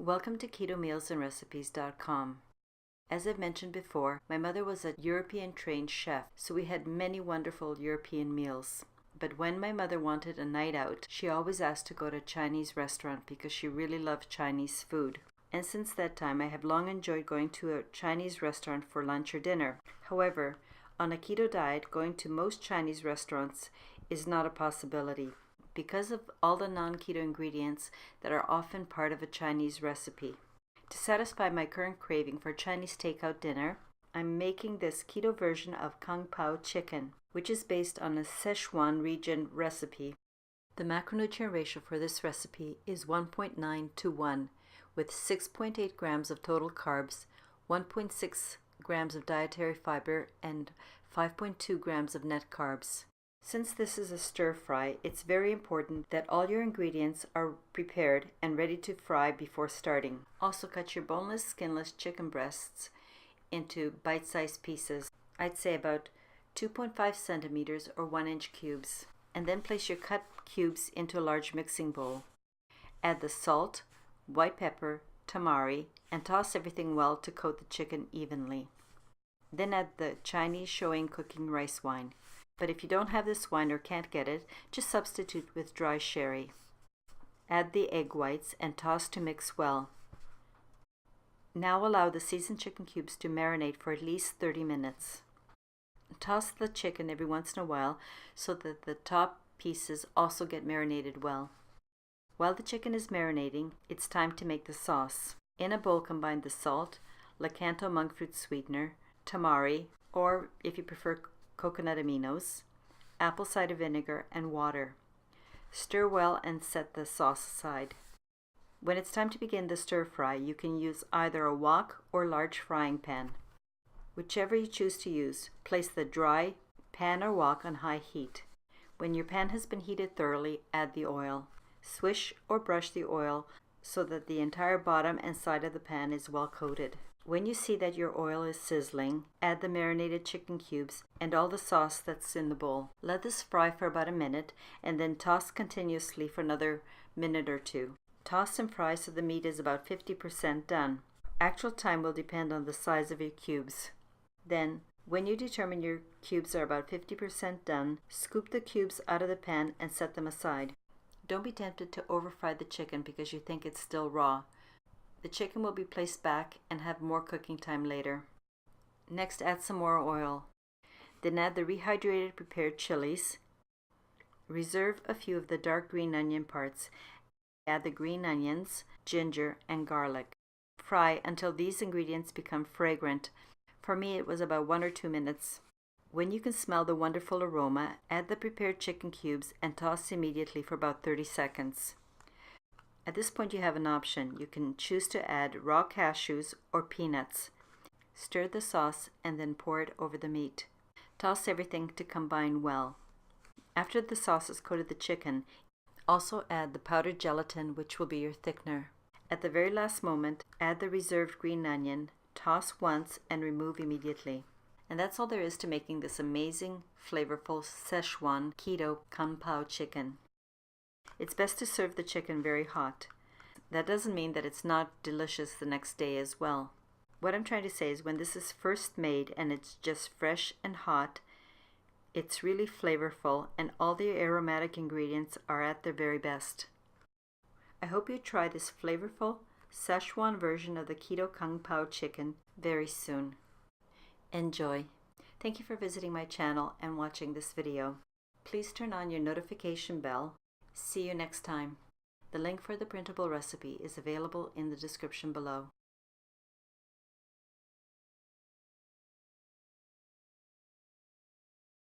Welcome to KetoMealsAndRecipes.com. As I've mentioned before, my mother was a European-trained chef, so we had many wonderful European meals. But when my mother wanted a night out, she always asked to go to a Chinese restaurant because she really loved Chinese food. And since that time, I have long enjoyed going to a Chinese restaurant for lunch or dinner. However, on a keto diet, going to most Chinese restaurants is not a possibility because of all the non-keto ingredients that are often part of a Chinese recipe. To satisfy my current craving for Chinese takeout dinner, I'm making this keto version of Pao Chicken, which is based on a Szechuan region recipe. The macronutrient ratio for this recipe is 1.9 to 1, with 6.8 grams of total carbs, 1.6 grams of dietary fiber, and 5.2 grams of net carbs. Since this is a stir fry, it's very important that all your ingredients are prepared and ready to fry before starting. Also, cut your boneless, skinless chicken breasts into bite-sized pieces, I'd say about 2.5 centimeters or 1-inch cubes, and then place your cut cubes into a large mixing bowl. Add the salt, white pepper, tamari, and toss everything well to coat the chicken evenly. Then add the Chinese Szechuan cooking rice wine. But if you don't have this wine or can't get it, just substitute with dry sherry. Add the egg whites and toss to mix well. Now allow the seasoned chicken cubes to marinate for at least 30 minutes. Toss the chicken every once in a while so that the top pieces also get marinated well. While the chicken is marinating, it's time to make the sauce. In a bowl, combine the salt, Lakanto monk fruit sweetener, tamari, or if you prefer coconut aminos, apple cider vinegar, and water. Stir well and set the sauce aside. When it's time to begin the stir fry, you can use either a wok or large frying pan. Whichever you choose to use, place the dry pan or wok on high heat. When your pan has been heated thoroughly, add the oil. Swish or brush the oil so that the entire bottom and side of the pan is well coated. When you see that your oil is sizzling, add the marinated chicken cubes and all the sauce that's in the bowl. Let this fry for about a minute and then toss continuously for another minute or two. Toss and fry so the meat is about 50% done. Actual time will depend on the size of your cubes. Then, when you determine your cubes are about 50% done, scoop the cubes out of the pan and set them aside. Don't be tempted to over-fry the chicken because you think it's still raw. The chicken will be placed back and have more cooking time later. Next, add some more oil. Then add the rehydrated prepared chilies. Reserve a few of the dark green onion parts. Add the green onions, ginger, and garlic. Fry until these ingredients become fragrant. For me, it was about 1 or 2 minutes. When you can smell the wonderful aroma, add the prepared chicken cubes and toss immediately for about 30 seconds. At this point, you have an option. You can choose to add raw cashews or peanuts. Stir the sauce and then pour it over the meat. Toss everything to combine well. After the sauce has coated the chicken, also add the powdered gelatin, which will be your thickener. At the very last moment, add the reserved green onion, toss once, and remove immediately. And that's all there is to making this amazing, flavorful Szechuan keto Pao Chicken. It's best to serve the chicken very hot. That doesn't mean that it's not delicious the next day as well. What I'm trying to say is when this is first made and it's just fresh and hot, it's really flavorful and all the aromatic ingredients are at their very best. I hope you try this flavorful Szechuan version of the keto Pao Chicken very soon. Enjoy. Thank you for visiting my channel and watching this video. Please turn on your notification bell. See you next time. The link for the printable recipe is available in the description below.